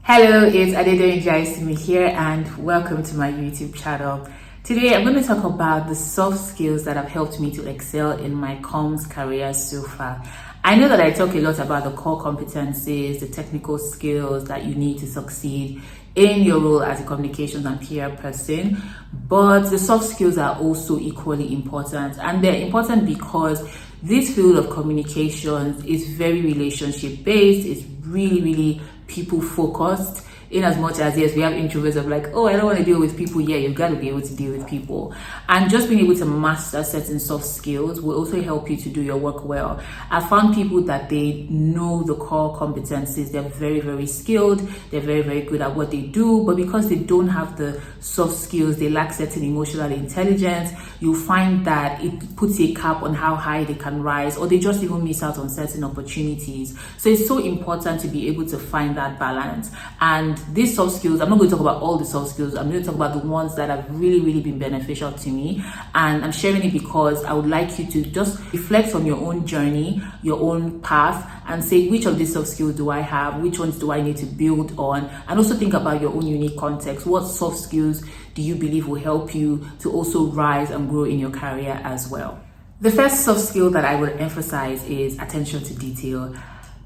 Hello, it's Adedoyin Jaiyesimi here and welcome to my YouTube channel. Today I'm going to talk about the soft skills that have helped me to excel in my comms career so far. I know that I talk a lot about the core competencies, the technical skills that you need to succeed in your role as a communications and PR person, but the soft skills are also equally important, and they're important because this field of communications is very relationship based. It's really people focused, in as much as yes, we have introverts of like, oh, I don't want to deal with people. Yeah, you've got to be able to deal with people, and just being able to master certain soft skills will also help you to do your work well. I found people that they know the core competencies, they're very skilled, they're very good at what they do, but because they don't have the soft skills, they lack certain emotional intelligence, you find that it puts a cap on how high they can rise, or they just even miss out on certain opportunities. So it's so important to be able to find that balance. And these soft skills, I'm not going to talk about all the soft skills, I'm going to talk about the ones that have really been beneficial to me, and I'm sharing it because I would like you to just reflect on your own journey, your own path, and say, which of these soft skills do I have, which ones do I need to build on, and also think about your own unique context. What soft skills do you believe will help you to also rise and grow in your career as well? The first soft skill that I would emphasize is attention to detail.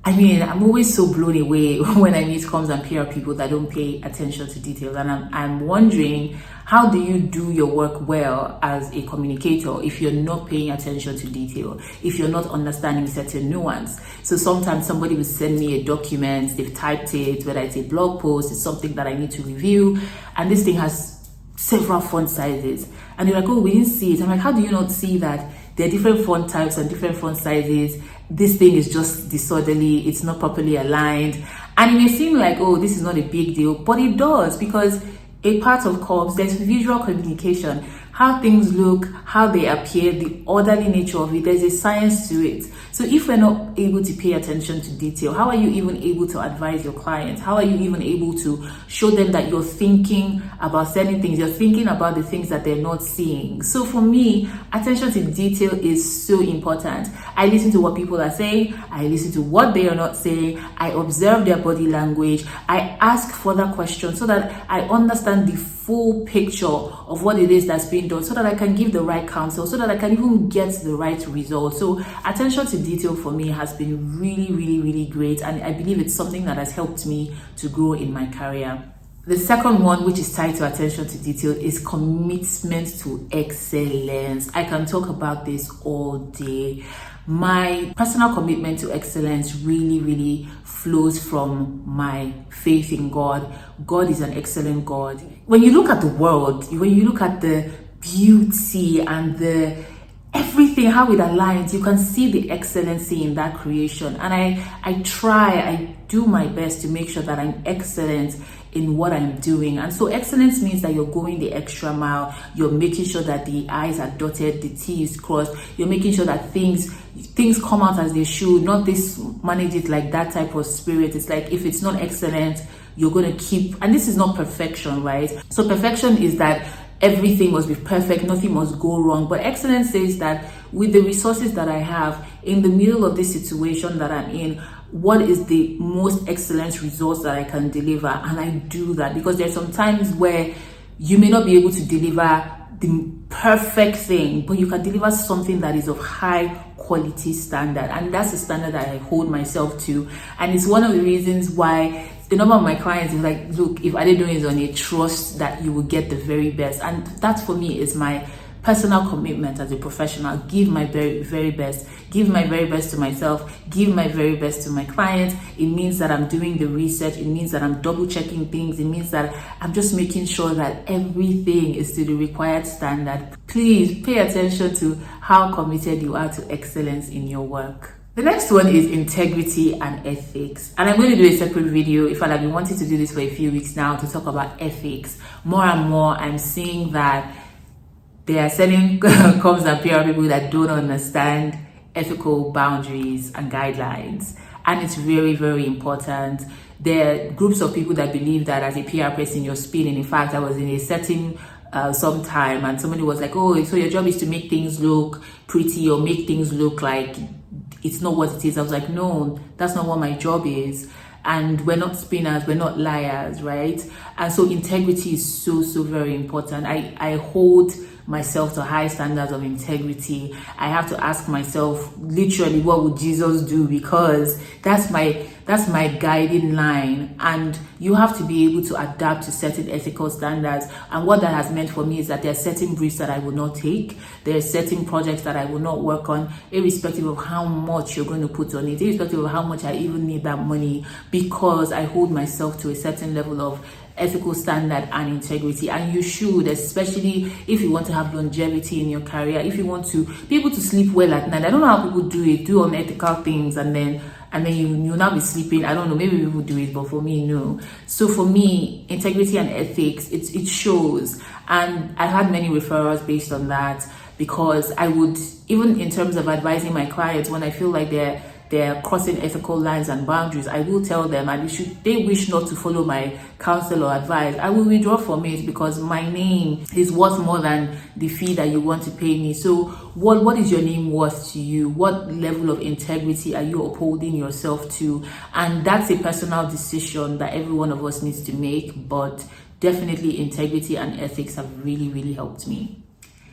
I mean, I'm always so blown away when I meet comms and PR people that don't pay attention to detail. And I'm wondering, how do you do your work well as a communicator if you're not paying attention to detail, if you're not understanding certain nuance? So sometimes somebody will send me a document, they've typed it, whether it's a blog post, it's something that I need to review, and this thing has several font sizes. And you're like, oh, we didn't see it. I'm like, how do you not see that there are different font types and different font sizes? This thing is just disorderly, it's not properly aligned. And it may seem like, oh, this is not a big deal, but it does, because a part of comms, there's visual communication, how things look, how they appear, the orderly nature of it, there's a science to it. So if we're not able to pay attention to detail, how are you even able to advise your clients? How are you even able to show them that you're thinking about certain things, you're thinking about the things that they're not seeing? So for me, attention to detail is so important. I listen to what people are saying, I listen to what they are not saying, I observe their body language, I ask further questions so that I understand the full picture of what it is that's being done, so that I can give the right counsel, so that I can even get the right result. So attention to detail for me has been really great, and I believe it's something that has helped me to grow in my career. The second one, which is tied to attention to detail, is commitment to excellence. I can talk about this all day. My personal commitment to excellence really flows from my faith in God. God is an excellent God. When you look at the world, when you look at the beauty and the everything, how it aligns, you can see the excellency in that creation. And I do my best to make sure that I'm excellent in what I'm doing. And so excellence means that you're going the extra mile, you're making sure that the I's are dotted, the T is crossed, you're making sure that things come out as they should, not this manage it like that type of spirit. It's like, if it's not excellent, you're going to keep, and this is not perfection, right? So perfection is that everything must be perfect, nothing must go wrong. But excellence says that with the resources that I have, in the middle of this situation that I'm in, what is the most excellent results that I can deliver? And I do that, because there's some times where you may not be able to deliver the perfect thing, but you can deliver something that is of high quality standard. And that's the standard that I hold myself to. And it's one of the reasons why the number of my clients is like, look, if Adedoyin is on a trust that you will get the very best. And that for me is my personal commitment as a professional. Give my very best, give my very best to myself, give my very best to my clients. It means that I'm doing the research, it means that I'm double checking things, it means that I'm just making sure that everything is to the required standard. Please pay attention to how committed you are to excellence in your work. The next one is integrity and ethics. And I'm going to do a separate video. In fact, I've been wanting to do this for a few weeks now, to talk about ethics. More and more, I'm seeing that there are certain comms and PR people that don't understand ethical boundaries and guidelines. And it's very important. There are groups of people that believe that as a PR person, you're spinning. In fact, I was in a setting sometime and somebody was like, oh, so your job is to make things look pretty or make things look like it's not what it is. I was like, no, that's not what my job is. and we're not spinners, we're not liars, right? And so integrity is so very important. I hold myself to high standards of integrity. I have to ask myself literally, what would Jesus do? Because that's my guiding line. And you have to be able to adapt to certain ethical standards. And what that has meant for me is that there are certain briefs that I will not take. There are certain projects that I will not work on, irrespective of how much you're going to put on it, irrespective of how much I even need that money, because I hold myself to a certain level of ethical standard and integrity. And you should, especially if you want to have longevity in your career, if you want to be able to sleep well at night. I don't know how people do unethical things, and then you'll now be sleeping. I don't know, maybe people do it, but for me, no. So for me, integrity and ethics, it shows. And I had many referrals based on that, because I would, even in terms of advising my clients, when I feel like they're crossing ethical lines and boundaries, I will tell them, and they wish not to follow my counsel or advice, I will withdraw from it, because my name is worth more than the fee that you want to pay me. So what is your name worth to you? What level of integrity are you upholding yourself to? And that's a personal decision that every one of us needs to make, but definitely integrity and ethics have really helped me.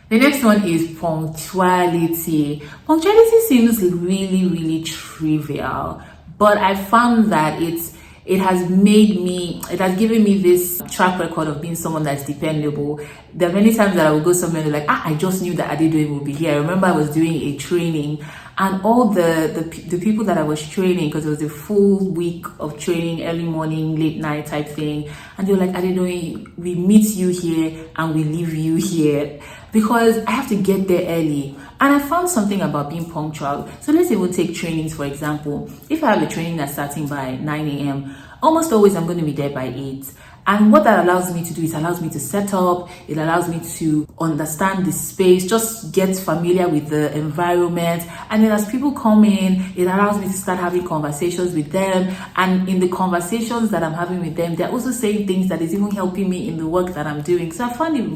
The next one is punctuality. Punctuality seems really trivial, but I found that it has given me this track record of being someone that's dependable. There are many times that I will go somewhere and they're like, I just knew that Adedoyin would be here. I remember I was doing a training, and all the people that I was training, because it was a full week of training, early morning, late night type thing, and they were like, Adedoyin, we meet you here and we leave you here, because I have to get there early. And I found something about being punctual. So let's even take trainings, for example. If I have a training that's starting by 9 a.m., almost always I'm going to be there by 8. And what that allows me to do is allows me to set up, it allows me to understand the space, just get familiar with the environment. And then as people come in, it allows me to start having conversations with them. And in the conversations that I'm having with them, they're also saying things that is even helping me in the work that I'm doing. So I find it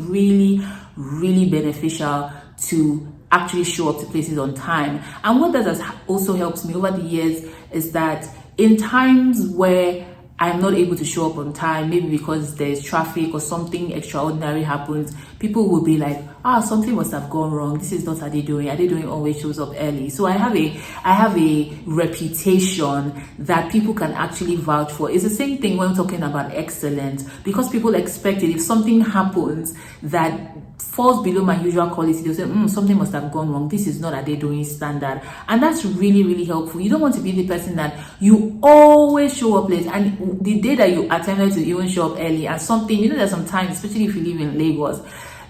really beneficial to actually show up to places on time. And what that has also helped me over the years is that in times where I'm not able to show up on time, maybe because there's traffic or something extraordinary happens, people will be like, something must have gone wrong. This is not Adedoyin. Adedoyin always shows up early. So I have a reputation that people can actually vouch for. It's the same thing when talking about excellence, because people expect it. If something happens that falls below my usual quality, they'll say, something must have gone wrong. This is not Adedoyin standard. And that's really helpful. You don't want to be the person that you always show up late, and the day that you attempted to even show up early and something, there's sometimes, especially if you live in Lagos,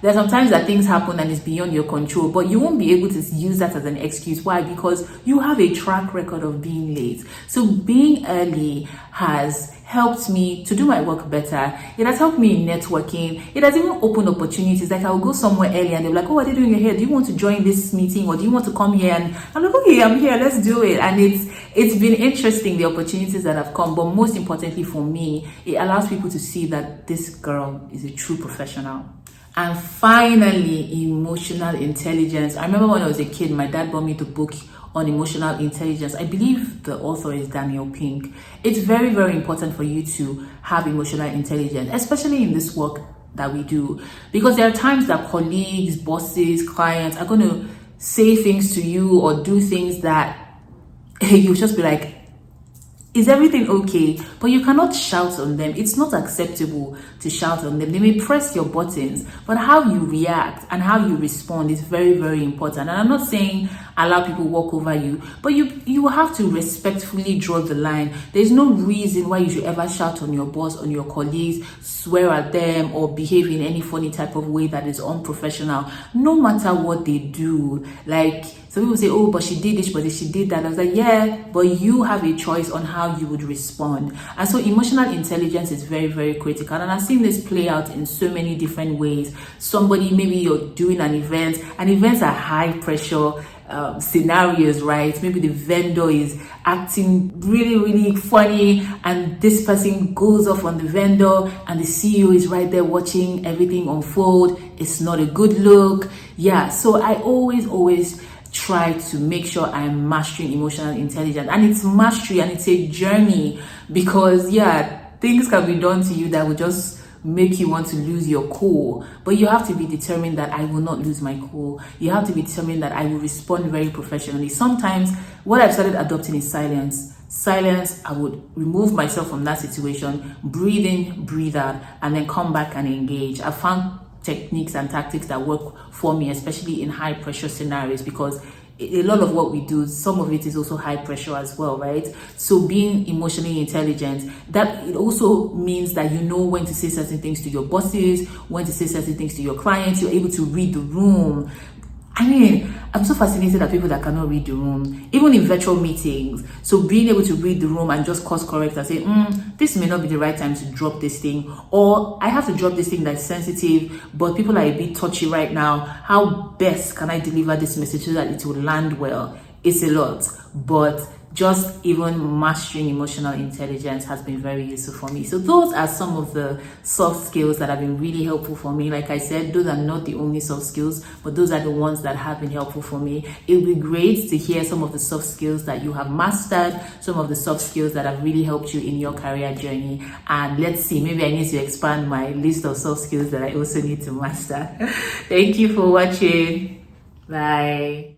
there's sometimes that things happen and it's beyond your control, but you won't be able to use that as an excuse. Why? Because you have a track record of being late. So being early has helped me to do my work better. It has helped me in networking. It has even opened opportunities. Like I'll go somewhere early and they're like, what are you doing here? Do you want to join this meeting, or do you want to come here? And I'm like, okay, I'm here, let's do it. And it's been interesting, the opportunities that have come, but most importantly for me, it allows people to see that this girl is a true professional. And finally, emotional intelligence. I remember when I was a kid, my dad bought me the book on emotional intelligence. I believe the author is Daniel Pink. It's very important for you to have emotional intelligence, especially in this work that we do, because there are times that colleagues, bosses, clients are going to say things to you or do things that you'll just be like, is everything okay? But you cannot shout on them. It's not acceptable to shout on them. They may press your buttons, but how you react and how you respond is very important. And I'm not saying allow people walk over you, but you have to respectfully draw the line. There's no reason why you should ever shout on your boss, on your colleagues, swear at them, or behave in any funny type of way that is unprofessional, no matter what they do. Like, some people say, oh, but she did this, but she did that. I was like, yeah, but you have a choice on how you would respond. And so emotional intelligence is very critical. And I've seen this play out in so many different ways. Somebody, maybe you're doing an event, and events are high pressure scenarios, right? Maybe the vendor is acting really funny, and this person goes off on the vendor, and the CEO is right there watching everything unfold. It's not a good look. Yeah, so I always try to make sure I'm mastering emotional intelligence. And it's mastery and it's a journey, because things can be done to you that will just make you want to lose your cool, but you have to be determined that I will not lose my cool. You have to be determined that I will respond very professionally. Sometimes what I've started adopting is silence. I would remove myself from that situation, breathe in, breathe out, and then come back and engage. I found techniques and tactics that work for me, especially in high pressure scenarios, because a lot of what we do, some of it is also high pressure as well, right? So being emotionally intelligent, that it also means that you know when to say certain things to your bosses, when to say certain things to your clients. You're able to read the room. I mean, I'm so fascinated at people that cannot read the room, even in virtual meetings. So being able to read the room and just course correct and say, this may not be the right time to drop this thing, or I have to drop this thing that's sensitive, but people are a bit touchy right now. How best can I deliver this message so that it will land well? It's a lot, but just even mastering emotional intelligence has been very useful for me. So those are some of the soft skills that have been really helpful for me. Like I said, those are not the only soft skills, but those are the ones that have been helpful for me. It would be great to hear some of the soft skills that you have mastered, some of the soft skills that have really helped you in your career journey. And let's see, maybe I need to expand my list of soft skills that I also need to master. Thank you for watching. Bye.